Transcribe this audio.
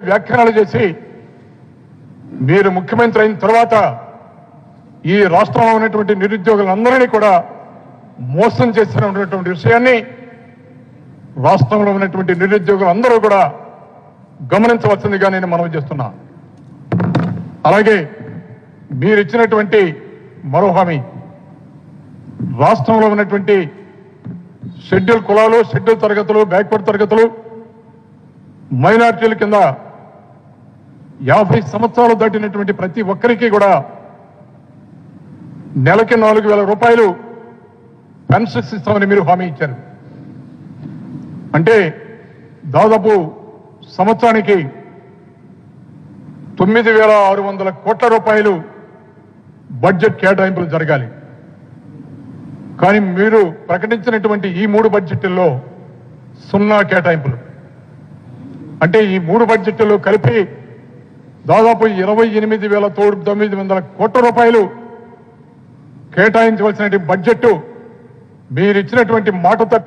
వ్యాఖ్యానాలు చేసి మీరు ముఖ్యమంత్రి అయిన తర్వాత ఈ రాష్ట్రంలో ఉన్నటువంటి నిరుద్యోగులందరినీ కూడా మోసం చేస్తున్నటువంటి విషయాన్ని రాష్ట్రంలో ఉన్నటువంటి నిరుద్యోగులందరూ కూడా గమనించవలసిందిగా నేను మనవి చేస్తున్నా. అలాగే మీరు ఇచ్చినటువంటి మరో హామీ, రాష్ట్రంలో ఉన్నటువంటి షెడ్యూల్ కులాలు, షెడ్యూల్ తరగతులు, బ్యాక్వర్డ్ తరగతులు, మైనారిటీల కింద 50 సంవత్సరాలు దాటినటువంటి ప్రతి ఒక్కరికి కూడా నెలకి 4,000 రూపాయలు పెన్షన్స్ ఇస్తామని మీరు హామీ ఇచ్చారు. అంటే దాదాపు సంవత్సరానికి 9,600 కోట్ల రూపాయలు బడ్జెట్ కేటాయింపులు జరగాలి. కానీ మీరు ప్రకటించినటువంటి ఈ 3 బడ్జెట్లలో 0 కేటాయింపులు. అంటే ఈ 3 బడ్జెట్లలో కలిపి దాదాపు 28,900 కోట్ల రూపాయలు కేటాయించవలసిన బడ్జెట్ మీరు ఇచ్చినటువంటి మాట తప్పి